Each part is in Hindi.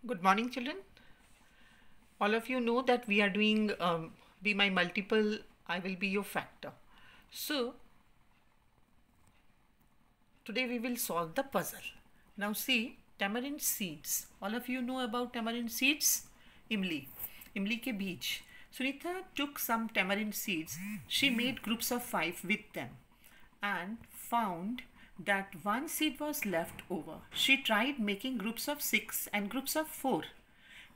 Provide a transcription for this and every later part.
Good morning, children. All of you know that we are doing Be My Multiple, I Will Be Your Factor. So, today we will solve the puzzle. Now see, tamarind seeds. All of you know about tamarind seeds? Imli. Imli ke beej. Sunita took some tamarind seeds. She made groups of 5 with them and found that one seed was left over. She tried making groups of 6 and groups of 4.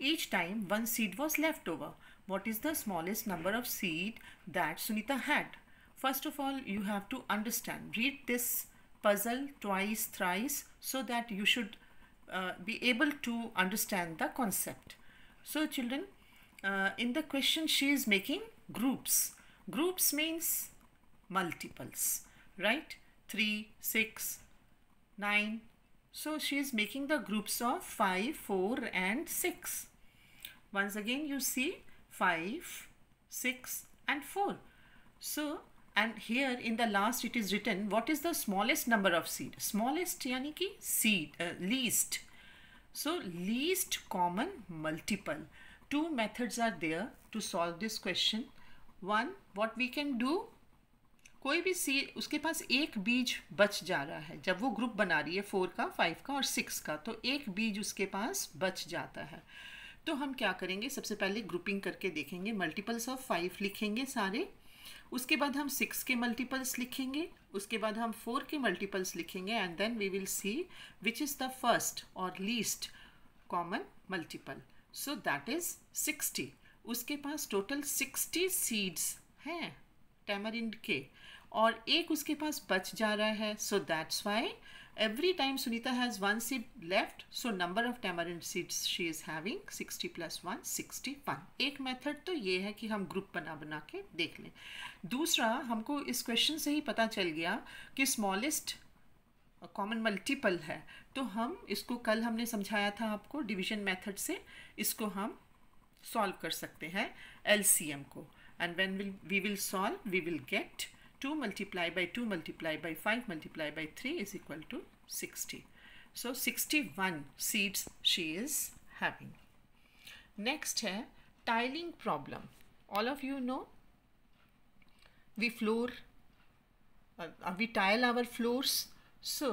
Each time one seed was left over. What is the smallest number of seed that Sunita had? First of all, you have to understand. Read this puzzle twice, thrice, so that you should be able to understand the concept. So children, in the question she is making groups. Groups means multiples, right? 3, 6, 9. So she is making the groups of 5, 4 and 6. Once again you see 5, 6 and 4. So, and here in the last it is written what is the smallest number of seed. Smallest yani ki seed, least. So least common multiple. Two methods are there to solve this question. One, what we can do, कोई भी सीड उसके पास एक बीज बच जा रहा है जब वो ग्रुप बना रही है 4 का, 5 का और 6 का, तो एक बीज उसके पास बच जाता है. तो हम क्या करेंगे, सबसे पहले ग्रुपिंग करके देखेंगे. मल्टीपल्स ऑफ 5 लिखेंगे सारे, उसके बाद हम 6 के मल्टीपल्स लिखेंगे, उसके बाद हम 4 के मल्टीपल्स लिखेंगे and then we will see which is the first और least common multiple. So that is 60. उसके पास टोटल 60 सीड्स हैं टैमरिंड के और एक उसके पास बच जा रहा है. So that's why every time Sunita has one seed left, so number of tamarind seeds she is having 60 plus 1 61. एक मेथड तो ये है कि हम ग्रुप बना बना के देख लें. दूसरा, हमको इस क्वेश्चन से ही पता चल गया कि स्मॉलेस्ट कॉमन मल्टीपल है, तो हम इसको कल हमने समझाया था आपको डिवीजन मेथड से, इसको हम सॉल्व कर सकते हैं LCM को. And when we will solve we will get 2 multiplied by 2 multiplied by 5 multiplied by 3 is equal to 60. So 61 seeds she is having. Next है tiling problem. All of you know we tile our floors. So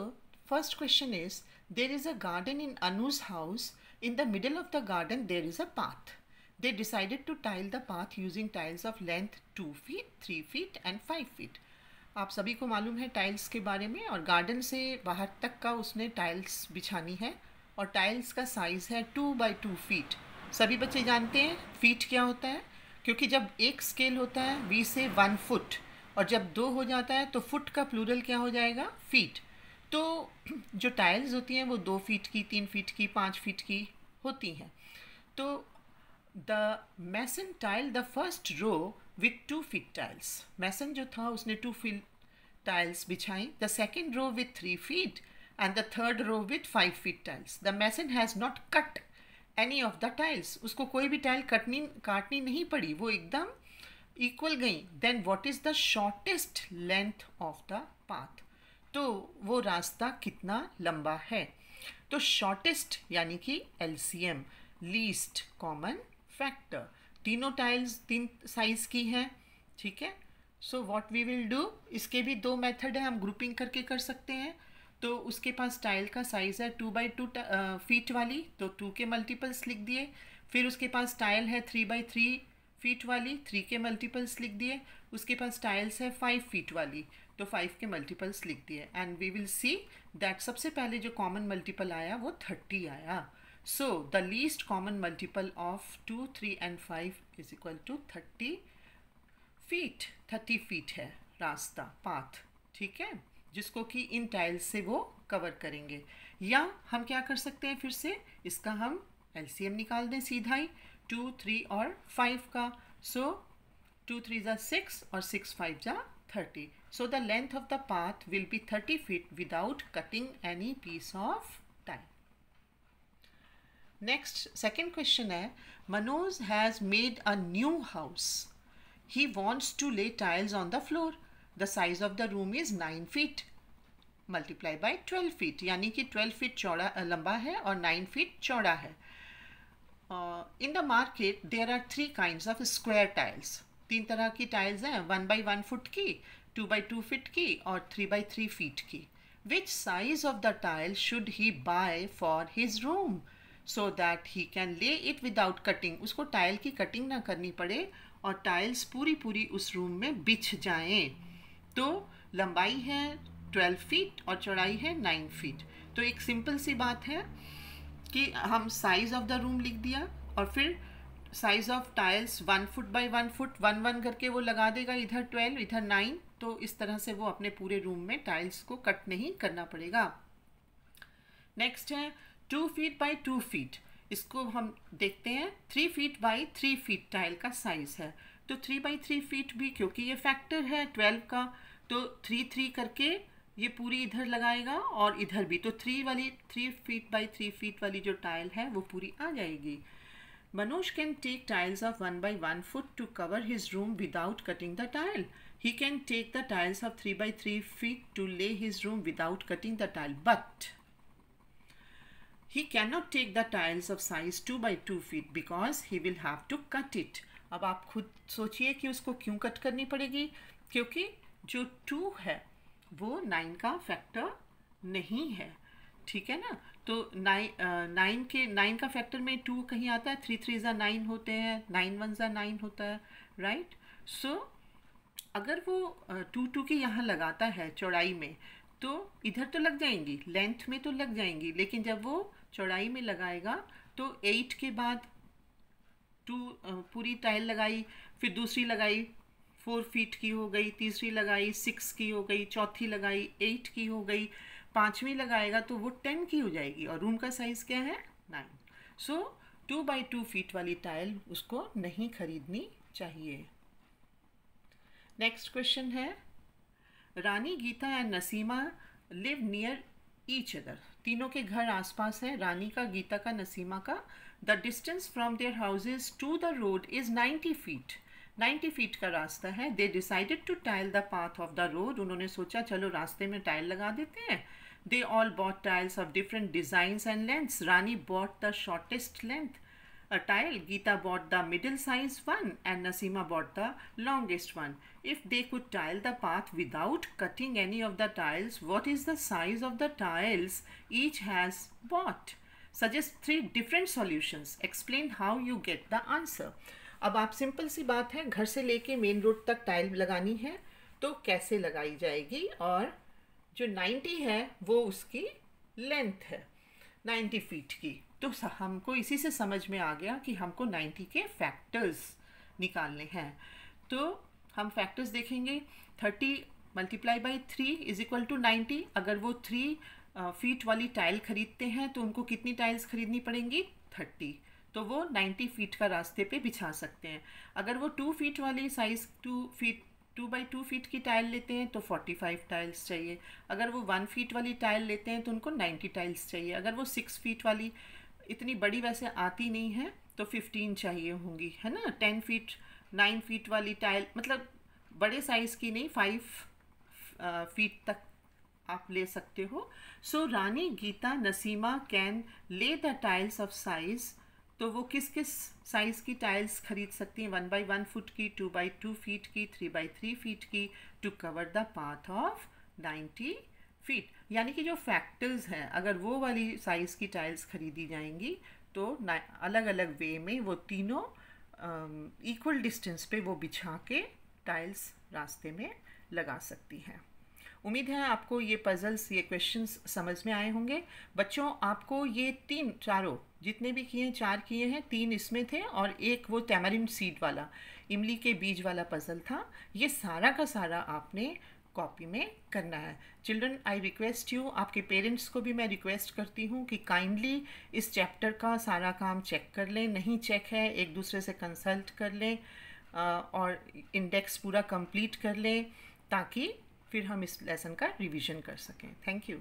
first question is, there is a garden in Anu's house. In the middle of the garden there is a path. They decided to tile the path using tiles of length 2 feet, 3 feet and 5 feet. आप सभी को मालूम है टाइल्स के बारे में, और गार्डन से बाहर तक का उसने टाइल्स बिछानी है और टाइल्स का साइज़ है 2 by 2 फीट. सभी बच्चे जानते हैं फीट क्या होता है, क्योंकि जब एक स्केल होता है V से 1 फुट और जब 2 हो जाता है तो फुट का प्लूरल क्या हो जाएगा, फीट. तो जो टाइल्स होती हैं वो 2 फीट की, 3 फीट की, 5 फीट की होती हैं. तो The mason tiled the first row with 2 feet tiles. Mason जो था उसने 2 feet tiles बिछाई. The second row with 3 feet and the third row with 5 feet tiles. The mason has not cut any of the tiles. उसको कोई भी टाइल काटनी नहीं पड़ी, वो एकदम इक्वल गई. Then what is the shortest length of the path? तो वो रास्ता कितना लंबा है. तो shortest यानी कि LCM, least common फैक्टर. तीनों टाइल्स 3 साइज की हैं, ठीक है. So what we will do, इसके भी 2 मेथड है, हम ग्रुपिंग करके कर सकते हैं. तो उसके पास टाइल का साइज़ है 2 by 2 फीट वाली, तो 2 के मल्टीपल्स लिख दिए. फिर उसके पास टाइल है 3 by 3 फीट वाली, 3 के मल्टीपल्स लिख दिए. उसके पास टाइल्स है 5 फीट वाली, तो 5 के मल्टीपल्स लिख दिए. And we will see that सबसे पहले जो कॉमन मल्टीपल आया वो 30 आया. So the least common multiple of 2, 3 and 5 is equal to 30 feet. 30 feet है रास्ता, पाथ, ठीक है, जिसको कि इन टाइल्स से वो कवर करेंगे. या हम क्या कर सकते हैं, फिर से इसका हम LCM निकाल दें सीधा ही, 2, 3 और 5 का. So 2 3 जा 6 और 6 5 जा 30. So the length of the path will be 30 feet without cutting any piece of tile. Next, second question है, Manoj has made a new house. He wants to lay tiles on the floor. The size of the room is 9 feet. Multiply by 12 feet. यानी कि 12 feet चौड़ा लंबा है और 9 feet चौड़ा है. In the market there are 3 kinds of square tiles. 3 तरह की टाइल्स हैं, 1 by 1 फुट की, 2 by 2 फीट की और 3 by 3 फीट की. Which size of the tile should he buy for his room so that he can lay it without cutting? उसको टाइल की कटिंग ना करनी पड़े और टाइल्स पूरी उस रूम में बिछ जाएं. तो लंबाई है 12 फीट और चौड़ाई है 9 फीट. तो एक सिंपल सी बात है कि हम साइज ऑफ द रूम लिख दिया और फिर size of tiles 1 foot by 1 foot 1 करके वो लगा देगा, इधर 12 इधर 9. तो इस तरह से वो अपने पूरे रूम में टाइल्स को कट नहीं करना पड़ेगा. नेक्स्ट है 2 फीट बाई 2 फीट. इसको हम देखते हैं 3 फीट बाई 3 फीट टाइल का साइज है. तो 3 बाई 3 फीट भी, क्योंकि ये फैक्टर है 12 का, तो 3 करके ये पूरी इधर लगाएगा और इधर भी. तो 3 फीट बाई 3 फीट वाली जो टाइल है वो पूरी आ जाएगी. Manoj can take tiles of 1 by 1 foot to cover his room without cutting the tile. He can take the tiles of 3 by 3 feet to lay his room without cutting the tile. But he cannot take the tiles of size 2 by 2 feet because he will have to cut it. अब आप खुद सोचिए कि उसको क्यों कट करनी पड़ेगी, क्योंकि जो 2 है वो 9 का फैक्टर नहीं है. ठीक है ना. तो 9 का फैक्टर में 2 कहीं आता है, 3 3 9 होते हैं, 9 1 9 होता है, राइट. सो अगर वो 2 के यहाँ लगाता है चौड़ाई में, तो इधर तो लग जाएंगी, लेंथ में तो लग जाएंगी, लेकिन जब वो चौड़ाई में लगाएगा तो 8 के बाद 2 पूरी टाइल लगाई, फिर दूसरी लगाई 4 फीट की हो गई, तीसरी लगाई 6 की हो गई, चौथी लगाई 8 की हो गई, 5वीं लगाएगा तो वो 10 की हो जाएगी और रूम का साइज क्या है 9. सो 2 by 2 फीट वाली टाइल उसको नहीं खरीदनी चाहिए. नेक्स्ट क्वेश्चन है, Rani Geeta and Naseema live near each other. तीनों के घर आसपास है, रानी का, गीता का, नसीमा का. The distance from their houses to the road is 90 feet. 90 feet का रास्ता है. They decided to tile the path of the road. उन्होंने सोचा चलो रास्ते में टाइल लगा देते हैं. They all bought tiles of different designs and lengths. Rani bought the shortest length a tile, Geeta bought the middle size one and Nasima bought the longest one. If they could tile the path without cutting any of the tiles, what is the size of the tiles each has bought? Suggest 3 different solutions. Explain how you get the answer. अब आप सिंपल सी बात है, घर से लेके मेन रोड तक टाइल लगानी है तो कैसे लगाई जाएगी, और जो 90 है वो उसकी लेंथ है 90 फीट की. तो हमको इसी से समझ में आ गया कि हमको 90 के फैक्टर्स निकालने हैं. तो हम फैक्टर्स देखेंगे. 30 multiply by 3 is equal to 90. अगर वो 3 फीट वाली टाइल खरीदते हैं तो उनको कितनी टाइल्स खरीदनी पड़ेंगी 30. तो वो 90 फीट का रास्ते पे बिछा सकते हैं. अगर वो 2 फीट वाली साइज 2 by 2 फीट की टाइल लेते हैं तो 45 टाइल्स चाहिए. अगर वो 1 फीट वाली टाइल लेते हैं तो उनको 90 टाइल्स चाहिए. अगर वो 6 फीट वाली, इतनी बड़ी वैसे आती नहीं है, तो 15 चाहिए होंगी, है ना. 10 फीट 9 फीट वाली टाइल, मतलब बड़े साइज़ की नहीं, 5 फीट तक आप ले सकते हो. सो रानी गीता नसीमा कैन ले द टाइल्स ऑफ साइज. तो वो किस किस साइज़ की टाइल्स खरीद सकती हैं, 1 by 1 फुट की, 2 by 2 फीट की, 3 by 3 फीट की, to cover the path of 90 feet. यानी कि जो फैक्टर्स हैं, अगर वो वाली साइज़ की टाइल्स खरीदी जाएंगी तो अलग अलग वे में वो तीनों इक्वल डिस्टेंस पे वो बिछा के टाइल्स रास्ते में लगा सकती हैं. उम्मीद है आपको ये पजल्स, ये क्वेश्चंस समझ में आए होंगे. बच्चों, आपको ये चारों जितने भी किए हैं, 4 किए हैं, 3 इसमें थे और एक वो टैमरिंड सीड वाला, इमली के बीज वाला पजल था. ये सारा का सारा आपने कॉपी में करना है. चिल्ड्रन, आई रिक्वेस्ट यू, आपके पेरेंट्स को भी मैं रिक्वेस्ट करती हूँ कि काइंडली इस चैप्टर का सारा काम चेक कर लें. नहीं चेक है, एक दूसरे से कंसल्ट कर लें और इंडेक्स पूरा कंप्लीट कर लें, ताकि फिर हम इस लेसन का रिवीजन कर सकें. Thank you.